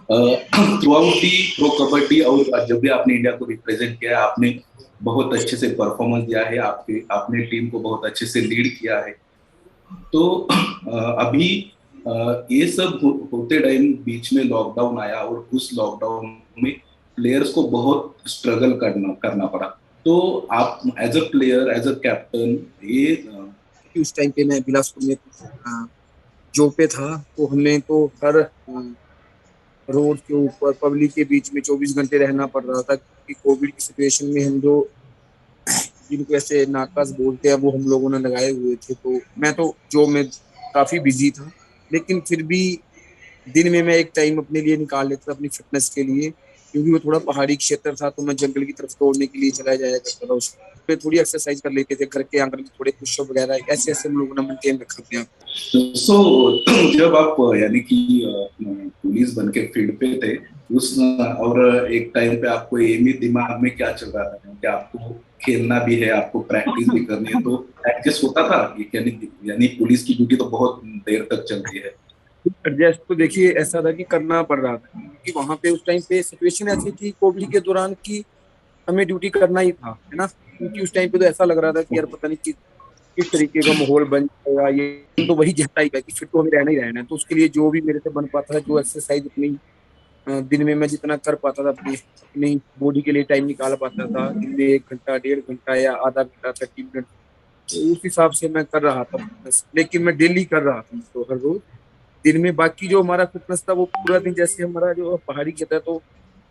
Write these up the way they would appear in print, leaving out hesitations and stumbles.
Through out the pro kabaddi और जब भी आपने इंडिया को रिप्रेजेंट किया है, आपने बहुत अच्छे से परफॉर्मेंस दिया है, आपके आपने टीम को बहुत अच्छे से लीड किया है। तो अभी ये सब होते टाइम बीच में लॉकडाउन आया और उस लॉकडाउन में प्लेयर्स को बहुत स्ट्रगल करना करना पड़ा। तो आप as a player, as a captain, ये उस टाइम पे मैं बिलासपुर में जॉब पे था, तो हमें तो हर रोड के ऊपर पब्लिक के बीच में 24 घंटे रहना पड़ रहा था, क्योंकि कोविड की सिचुएशन में हम जो जिनको ऐसे नाकाज बोलते हैं वो हम लोगों ने लगाए हुए थे। तो मैं तो जॉब में काफी बिजी था, लेकिन फिर भी दिन में मैं एक टाइम अपने लिए निकाल लेता था अपनी फिटनेस के लिए, क्योंकि वो थोड़ा पहाड़ी क्षेत्र था, तो मैं जंगल की तरफ दौड़ने के लिए चला जाया करता था। उसमें थोड़ी एक्सरसाइज कर लेते थे, घर के आंगन में थोड़े पुशअप वगैरह, ऐसे ऐसे हम लोगों ने मेंटेन रखा अपने आप। सो जब आप यानी कि पुलिस बन के फील्ड पे थे उस और एक टाइम पे आपको ये भी दिमाग में क्या चल रहा था कि आपको खेलना भी है, आपको प्रैक्टिस भी करनी है, तो एडजस्ट होता था यानी यानी पुलिस की ड्यूटी तो बहुत देर तक चलती है। एडजस्ट तो देखिए ऐसा था कि करना पड़ रहा था, क्योंकि वहां पे उस टाइम पे सिचुएशन ऐसी थी कोविड के दौरान की हमें ड्यूटी करना ही था, है ना। क्योंकि उस टाइम पे तो ऐसा लग रहा था कि यार पता नहीं किस तरीके का माहौल बन जाएगा, ये तो वही जता ही है कि फिट तो हमें रहना ही रहना है। तो उसके लिए जो भी मेरे से बन पाता था, जो एक्सरसाइज अपनी दिन में मैं जितना कर पाता था अपनी अपनी बॉडी के लिए टाइम निकाल पाता था, दिन में 1 घंटा 1.5 घंटा या आधा घंटा 30 मिनट, तो उस हिसाब से मैं कर रहा था फिटनेस। लेकिन मैं डेली कर रहा था तो हर रोज दिन में। बाकी जो हमारा फिटनेस था वो पूरा दिन, जैसे हमारा जो पहाड़ी क्षेत्र है तो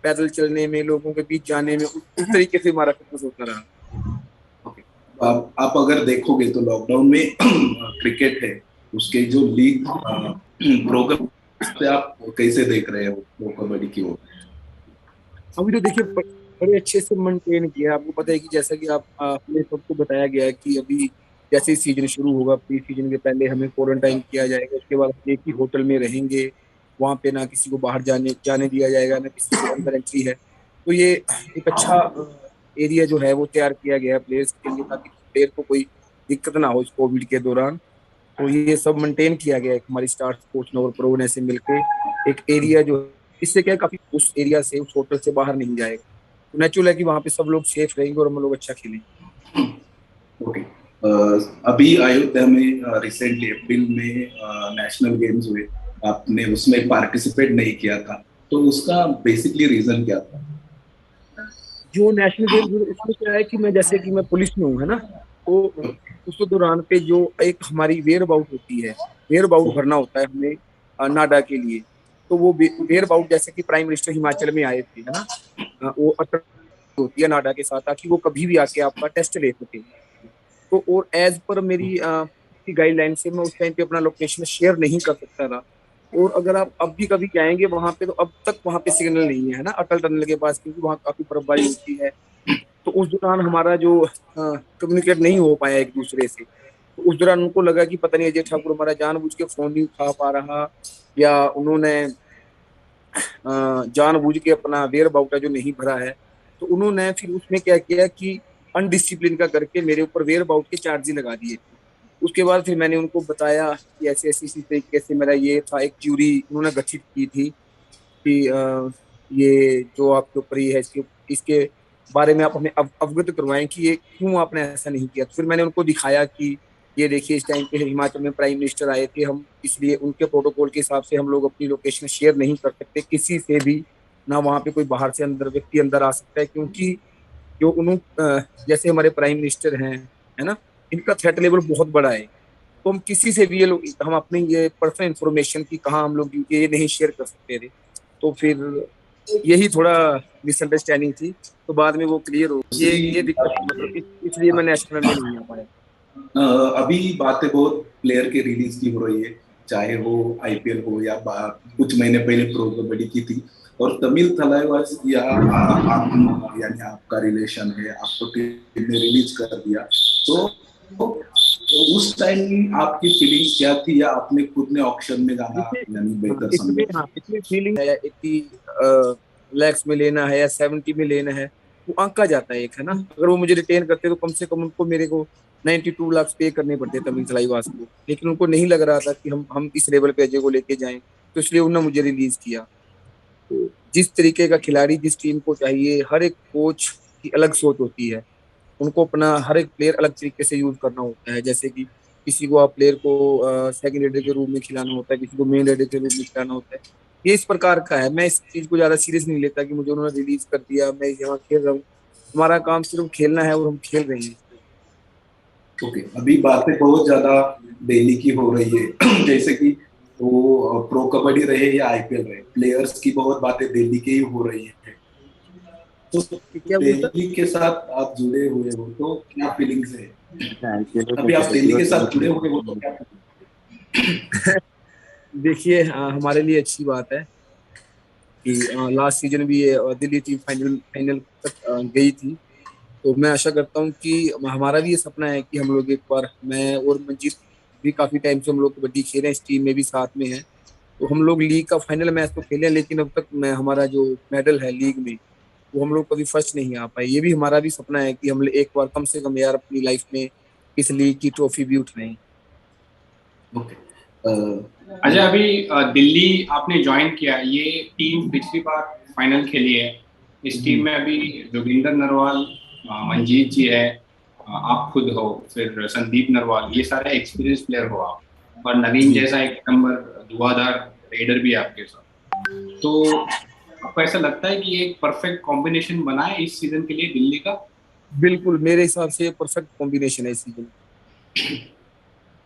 पैदल चलने में, लोगों के बीच जाने में, उस तरीके से हमारा फिटनेस होता रहा। ओके। आप अगर देखोगे तो लॉकडाउन में क्रिकेट है, उसके जो लीग प्रोग्राम पे आप कैसे देख रहे हो प्रो कबड्डी की ओर? अभी तो देखिए बड़े अच्छे से मेंटेन किया है। आपको पता है कि जैसा कि आप आपने सबको बताया गया है कि अभी जैसे ही सीजन शुरू होगा, प्री सीजन के पहले हमें क्वारंटाइन किया जाएगा, उसके बाद हम एक ही होटल में रहेंगे। वहां पे ना किसी को बाहर जाने जाने दिया जाएगा, ना किसी को अंदर एंट्री है। तो ये एक अच्छा एरिया जो है वो तैयार किया गया है प्लेयर्स के लिए, ताकि प्लेयर को कोई दिक्कत ना हो इस कोविड के दौरान। तो ये सब मेंटेन किया गया है हमारी स्टार स्पोर्ट्स और प्रो ने से मिलके एक एरिया जो है। इससे क्या है, काफी उस एरिया से, उस होटल से बाहर नहीं जाएगा, तो नेचुरल है कि वहां पे सब लोग सेफ रहेंगे और हम लोग अच्छा खेलेंगे। ओके। अभी अयोध्या में रिसेंटली अप्रैल में नेशनल गेम्स हुए, आपने उसमें पार्टिसिपेट नहीं किया था, तो उसका बेसिकली रीजन क्या था? जो नेशनल गेम्स उसमें क्या है कि मैं, जैसे कि मैं पुलिस में हूँ, है ना, तो उस दौरान पे जो एक हमारी वेयर अबाउट होती है, वेयर अबाउट भरना होता है हमें नाडा के लिए। तो वो वेयर अबाउट, जैसे कि प्राइम मिनिस्टर हिमाचल में आए थे, है ना, वो अटल होती है नाडा के साथ, ताकि वो कभी भी आके आपका टेस्ट ले सके। तो और एज पर मेरी गाइडलाइन से मैं उस टाइम पे अपना लोकेशन शेयर नहीं कर सकता था। और अगर आप अब भी कभी जाएंगे वहां पे, तो अब तक वहां पे सिग्नल नहीं है ना, अटल टनल के पास, क्योंकि वहां काफी बर्फबारी होती है। तो उस दौरान हमारा जो कम्युनिकेट नहीं हो पाया एक दूसरे से। तो उस दौरान उनको लगा कि पता नहीं अजय ठाकुर हमारा जानबूझ के फोन नहीं उठा पा रहा, या उन्होंने जानबूझ के अपना वेयर बाउटा जो नहीं भरा है। तो उन्होंने फिर उसमें क्या किया कि अनडिसिप्लिन का करके मेरे ऊपर वेयर बाउट के चार्ज ही लगा दिए। उसके बाद फिर मैंने उनको बताया कि ऐसे ऐसे इसी तरीके से मेरा ये था। एक ज्यूरी उन्होंने गठित की थी कि ये जो आपके ऊपर ही है, इसके इसके बारे में आप हमें अवगत करवाएं कि ये क्यों आपने ऐसा नहीं किया। तो फिर मैंने उनको दिखाया कि ये देखिए, इस टाइम पे हिमाचल में प्राइम मिनिस्टर आए थे, हम इसलिए उनके प्रोटोकॉल के हिसाब से हम लोग अपनी लोकेशन शेयर नहीं कर सकते किसी से भी, ना वहां पे कोई बाहर से अंदर व्यक्ति अंदर आ सकता है, क्योंकि जो जैसे हमारे प्राइम मिनिस्टर हैं, है ना, इनका थ्रेट लेवल बहुत बड़ा है। तो हम किसी से भी हम अपनी ये पर्सनल इंफॉर्मेशन की कहाँ हम लोग ये नहीं शेयर कर सकते थे। तो फिर यही थोड़ा मिसअंडरस्टैंडिंग थी, तो बाद में वो क्लियर हो, ये दूसरी दिक्कत थी, मतलब इसलिए मैं नेशनल में नहीं आ पाया। अभी बातें बहुत प्लेयर के रिलीज की हो रही है, चाहे वो आईपीएल हो या कुछ महीने पहले प्रो कबड्डी की थी, और तमिल थलाइवास या आप यानी आपका रिलेशन है, आपको टीम ने रिलीज कर दिया, तो उस टाइम आपकी फीलिंग्स क्या थी, या आपने खुद ने ऑक्शन में जाना इसमें यानी बेहतर इसमें समझा? हाँ, इसमें फीलिंग है, या 80 लैक्स में लेना है या 70 में लेना है, वो आंका जाता है एक, है ना। अगर वो मुझे रिटेन करते तो कम से कम उनको मेरे को 92 लाख पे करने पड़ते तमिल सलाईवास को। लेकिन उनको नहीं लग रहा था कि हम इस लेवल पे अजय को लेके जाएं, तो इसलिए उन्होंने मुझे रिलीज किया। तो जिस तरीके का खिलाड़ी जिस टीम को चाहिए, हर एक कोच की अलग सोच होती है। उनको अपना हर एक प्लेयर अलग तरीके से यूज करना होता है। जैसे कि किसी को आप प्लेयर को सेकंड रेडर के रूप में खिलाना होता है, किसी को मेन रेडर के रूप में खिलाना होता है। ये इस प्रकार का है। मैं इस चीज को ज्यादा सीरियस नहीं लेता कि मुझे उन्होंने रिलीज कर दिया, मैं यहाँ खेल रहा हूँ। हमारा काम सिर्फ खेलना है और हम खेल रहे हैं। ओके, अभी बातें बहुत ज्यादा दिल्ली की हो रही है जैसे कि वो प्रो कबड्डी रहे या आईपीएल रहे, प्लेयर्स की बहुत बातें दिल्ली की ही हो रही है। तो क्या बोलता। दिल्ली के साथ आप जुड़े हुए हो तो क्या फीलिंग्स है? अभी आप दिल्ली के साथ जुड़े हुए हो तो क्या? देखिए, हमारे लिए अच्छी बात है कि लास्ट सीजन भी ये दिल्ली टीम फाइनल फाइनल तक गई थी। तो मैं आशा करता हूँ कि हमारा भी ये सपना है कि हम लोग एक बार, मैं और मंजीत भी काफी टाइम से हम लोग कबड्डी खेले हैं, इस टीम में भी साथ में है। तो हम लोग लीग का फाइनल मैच तो खेले हैं, लेकिन अब तक मैं हमारा जो मेडल है लीग में, वो हम लोग कभी फर्स्ट नहीं आ पाए। ये भी हमारा भी सपना है कि हम एक बार कम से कम यार अपनी लाइफ में इस लीग की ट्रॉफी भी उठाएं। ओके। अच्छा, अभी दिल्ली आपने ज्वाइन किया, ये टीम पिछली बार फाइनल खेली है। इस टीम में अभी जोगिंदर नरवाल, मंजीत जी है, आप खुद हो, फिर संदीप नरवाल, ये सारे एक्सपीरियंस प्लेयर हो आप, और नवीन जैसा एक नंबर धुआंधार रेडर भी है आपके साथ। तो आपको ऐसा लगता है कि ये एक परफेक्ट कॉम्बिनेशन बना है इस सीजन के लिए दिल्ली का? बिल्कुल, मेरे हिसाब से परफेक्ट कॉम्बिनेशन है इस सीजन।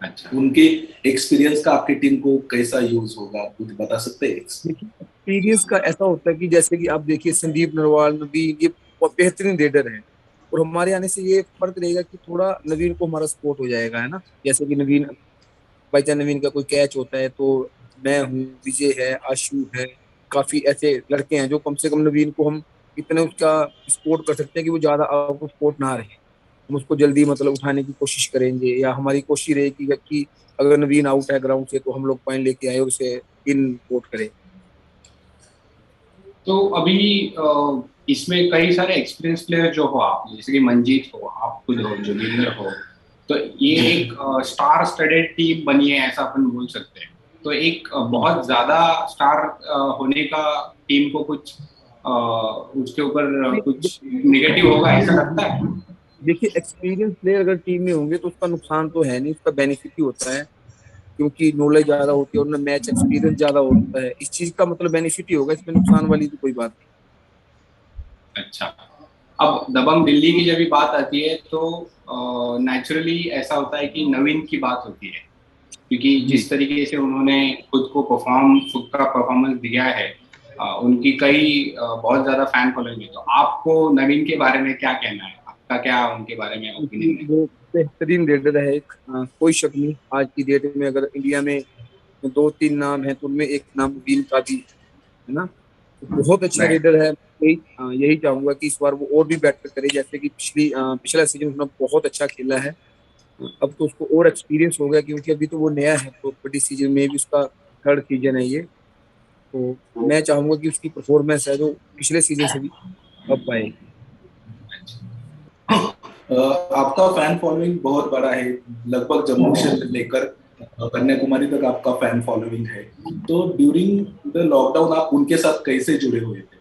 अच्छा, उनके एक्सपीरियंस का आपकी टीम को कैसा यूज होगा, कुछ बता सकते हैं? देखिए, एक्सपीरियंस का ऐसा होता है कि जैसे कि आप देखिए संदीप नरवाल, नवीन, ये बहुत बेहतरीन रेडर है। और हमारे आने से ये फर्क रहेगा कि थोड़ा नवीन को हमारा सपोर्ट हो जाएगा, है ना। जैसे कि नवीन, बाई चांस नवीन का कोई कैच होता है तो मैं हूँ, विजय है, आशु है, काफी ऐसे लड़के हैं जो कम से कम नवीन को हम इतने उसका सपोर्ट कर सकते हैं कि वो ज्यादा आउट ऑफ सपोर्ट ना रहे। हम उसको जल्दी मतलब उठाने की कोशिश करेंगे, या हमारी कोशिश रहेगी कि अगर नवीन आउट है ग्राउंड से तो हम लोग पॉइंट लेके आए और उसे इन कोट करें। तो अभी इसमें कई सारे एक्सपीरियंस प्लेयर जो हो आप, जैसे कि मंजीत हो, आप खुद हो, जोगिंदर हो, तो ये एक स्टार स्टडेड टीम बनी है, ऐसा अपन बोल सकते हैं। तो एक बहुत ज्यादा स्टार होने का टीम को कुछ उसके ऊपर कुछ निगेटिव होगा, ऐसा लगता है? देखिए, एक्सपीरियंस प्लेयर अगर टीम में होंगे तो उसका नुकसान तो है नहीं, उसका बेनिफिट ही होता है। क्योंकि नॉलेज ज्यादा होती है और ना मैच एक्सपीरियंस ज्यादा होता है, इस चीज का मतलब बेनिफिट ही होगा, इसमें नुकसान वाली तो कोई बात अच्छा, अब दबंग दिल्ली की जब भी बात आती है तो नेचुरली ऐसा होता है कि नवीन की बात होती है, क्योंकि नहीं। जी। जिस तरीके से उन्होंने खुद का परफॉर्मेंस दिया है, उनकी कई बहुत ज्यादा फैन फॉलोइंग है। तो आपको नवीन के बारे में क्या कहना है? आपका क्या उनके बारे में ओपिनियन है? वो बेहतरीन रेडर है एक, कोई शक नहीं। आज की डेट में अगर इंडिया में दो तीन नाम है तो उनमें एक नाम बीन का भी है ना। तो बहुत अच्छा राइट। रेडर है। यही चाहूंगा कि इस बार वो और भी बेटर करे, जैसे कि पिछला सीजन उसने बहुत अच्छा खेला है। अब तो उसको और एक्सपीरियंस हो गया, क्योंकि अभी तो वो नया है, तो कबड्डी सीजन में भी उसका थर्ड सीजन है ये। तो मैं चाहूंगा कि उसकी परफॉर्मेंस है जो पिछले सीजन से भी अब आए। आपका फैन फॉलोइंग बहुत बड़ा है, लगभग जम्मू से लेकर कन्याकुमारी तक आपका फैन फॉलोइंग है। तो ड्यूरिंग द लॉकडाउन आप उनके साथ कैसे जुड़े हुए थे?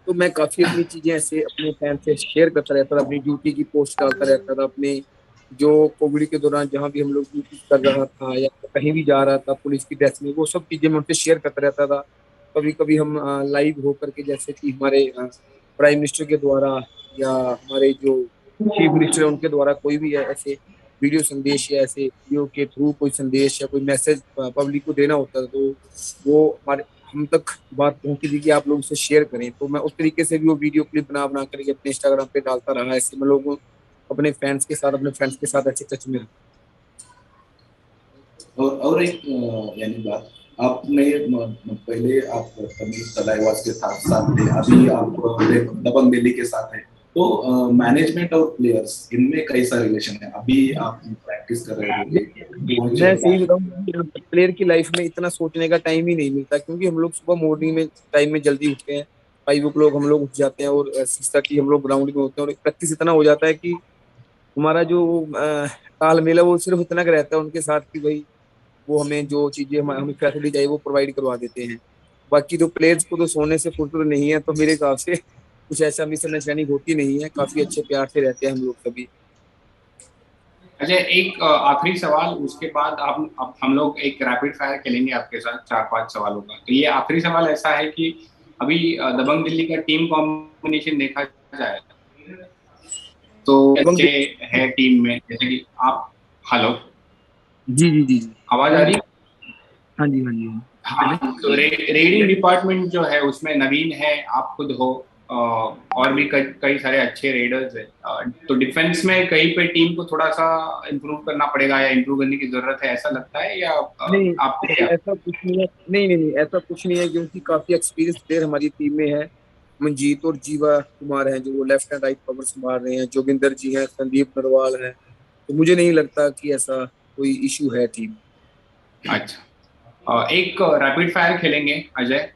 तो मैं काफी अपनी चीजें ऐसे अपने फैन से शेयर करता रहता था, अपनी ड्यूटी की पोस्ट डालता रहता था, अपने जो कोविड के दौरान जहां भी हम लोग ड्यूटी कर रहा था या कहीं भी जा रहा था पुलिस की ड्रेस में, वो सब चीजें मैं उनसे शेयर करता रहता था। कभी कभी हम लाइव होकर के, जैसे कि हमारे प्राइम मिनिस्टर के द्वारा या हमारे जो चीफ मिनिस्टर है उनके द्वारा कोई भी ऐसे वीडियो संदेश या ऐसे वीडियो के थ्रू कोई संदेश या कोई मैसेज पब्लिक को देना होता था, तो वो हमारे हम तक बात पहुंची थी कि आप लोग इसे शेयर करें। तो मैं उस तरीके से भी वो वीडियो क्लिप बना बना करके अपने इंस्टाग्राम पे डालता रहा। ऐसे मैं लोगों अपने फैंस के साथ, अपने फ्रेंड्स के साथ अच्छे टच में रहा। और एक यानी बात, आपने पहले आप तमिल तलाईवास के साथ साथ थे, अभी आप दबंग दिल्ली के साथ हैं। तो मैनेजमेंट और प्लेयर्स इनमें कैसा रिलेशन है? अभी आप प्रैक्टिस कर रहे होंगे, कोच मैं है सही क्या? बताऊं, प्लेयर की लाइफ में इतना सोचने का टाइम ही नहीं मिलता, क्योंकि हम लोग सुबह मॉर्निंग में टाइम में जल्दी उठते हैं। 5 o'clock हम लोग उठ जाते हैं और 6:30 हम लोग ग्राउंड में होते हैं, और प्रैक्टिस इतना हो जाता है कि हमारा जो तालमेल है वो सिर्फ इतना का रहता है उनके साथ कि भाई वो हमें जो चीजें हमें फैसिलिटी चाहिए वो प्रोवाइड करवा देते हैं। बाकी तो प्लेयर्स को तो सोने से फुर्सत नहीं है, तो मेरे हिसाब से कुछ ऐसा मिसअंडरस्टैंडिंग होती नहीं है, काफी अच्छे प्यार से रहते हैं हम लोग सभी। अच्छा, एक आखिरी सवाल, उसके बाद आप हम लोग एक रैपिड फायर खेलेंगे आपके साथ 4-5 सवालों का। तो ये आखिरी सवाल ऐसा है कि अभी दबंग दिल्ली का टीम कॉम्बिनेशन देखा जाए तो दबंग अच्छे है टीम में, जैसे कि आप, हेलो, जी जी जी जी। आवाज आ रही है? हाँ जी हाँ जी हाँ जी, हाँ, तो रेडिंग डिपार्टमेंट जो है उसमें नवीन है, आप खुद हो, और भी कई सारे अच्छे रेडर्स है। तो डिफेंस में कहीं पे टीम को थोड़ा सा इम्प्रूव करना पड़ेगा या इम्प्रूव करने की जरूरत है, ऐसा लगता है, या नहीं आपको क्या? ऐसा कुछ नहीं है, नहीं नहीं नहीं ऐसा कुछ नहीं है, क्योंकि काफी एक्सपीरियंस प्लेयर हमारी टीम में है। मंजीत और जीवा कुमार हैं जो लेफ्ट एंड राइट कवर संभाल रहे हैं, जोगिंदर जी हैं, संदीप नरवाल हैं। तो मुझे नहीं लगता कि ऐसा कोई इशू है टीम। अच्छा, एक रैपिड फायर खेलेंगे अजय।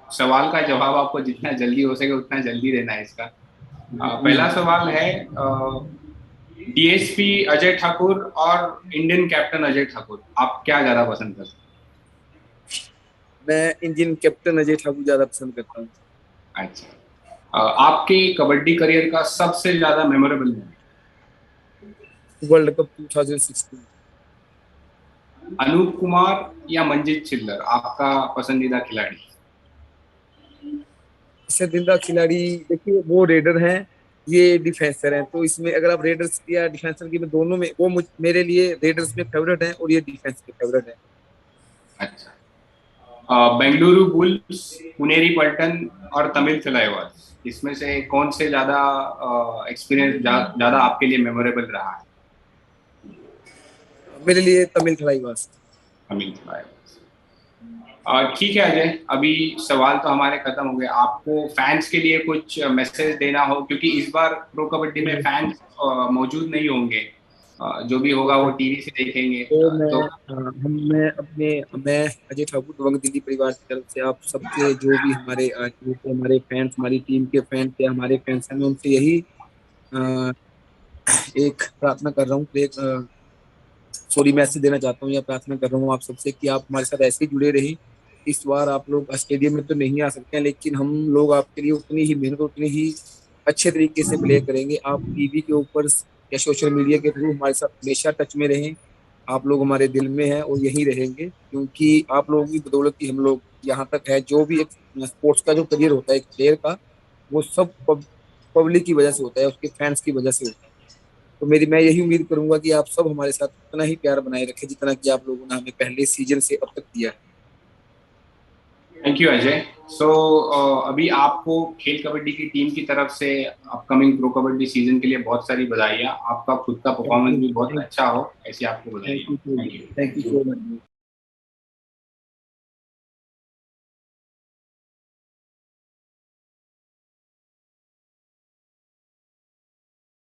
सवाल का जवाब आपको जितना जल्दी हो सके उतना जल्दी देना है इसका। पहला सवाल है, डीएसपी अजय ठाकुर और इंडियन कैप्टन अजय ठाकुर, आप क्या ज्यादा पसंद करते मैं इंडियन कैप्टन अजय ठाकुर ज्यादा पसंद करता हूँ। हैं? अच्छा, आपके कबड्डी करियर का सबसे ज्यादा memorable moment? World cup 2016। Anup Kumar या मंजीत चिल्लर, आपका पसंदीदा खिलाड़ी? पसंदीदा खिलाड़ी, देखिए वो रेडर हैं, ये डिफेंसर हैं, तो इसमें अगर आप रेडर्स या डिफेंसर की, मैं दोनों में वो मेरे लिए रेडर्स में फेवरेट है और ये डिफेंस के फेवरेट है। अच्छा, बेंगलुरु बुल्स, पुनेरी पल्टन और तमिल थलाइवास, इसमें से कौन से ज्यादा एक्सपीरियंस ज्यादा आपके लिए मेमोरेबल रहा है? मेरे लिए तमिल थलाइवास। तमिल थलाइवास। ठीक है अजय, अभी सवाल तो हमारे खत्म हो गए। आपको फैंस के लिए कुछ मैसेज देना हो, क्योंकि इस बार प्रो कबड्डी में फैंस मौजूद नहीं होंगे, जो भी होगा वो टीवी से देखेंगे, तो तो मैं अजय ठाकुर दबंग दिल्ली परिवार की तरफ से आप सबसे, जो भी हमारे हमारे फैंस, हमारी टीम के फैंस या हमारे फैंस हैं, मैं उनसे यही अ, एक प्रार्थना कर रहा हूँ, एक सॉरी मैसेज देना चाहता हूँ या प्रार्थना कर रहा हूँ आप सबसे कि आप हमारे साथ ऐसे ही जुड़े रहें। इस बार आप लोग स्टेडियम में तो नहीं आ सकते हैं, लेकिन हम लोग आपके लिए उतनी ही मेहनत, उतनी ही अच्छे तरीके से प्ले करेंगे। आप टीवी के ऊपर या सोशल मीडिया के थ्रू हमारे साथ हमेशा टच में रहें। आप लोग हमारे दिल में हैं और यहीं रहेंगे, क्योंकि आप लोगों की बदौलत ही हम लोग यहाँ तक है। जो भी एक स्पोर्ट्स का जो करियर होता है एक प्लेयर का, वो सब पब्लिक की वजह से होता है, उसके फैंस की वजह से होता है। तो मैं यही उम्मीद करूंगा कि आप सब हमारे साथ उतना ही प्यार बनाए रखें जितना कि आप लोगों ने हमें पहले सीजन से अब तक दिया है। Thank you Ajay. सो अभी आपको खेल कबड्डी की टीम की तरफ से अपकमिंग प्रो कबड्डी सीजन के लिए बहुत सारी बधाइयाँ। आपका खुद का थैंक परफॉर्मेंस यू भी बहुत थैंक अच्छा हो, ऐसी आपको थैंक बधाइयाँ। You thank you. Thank you so much.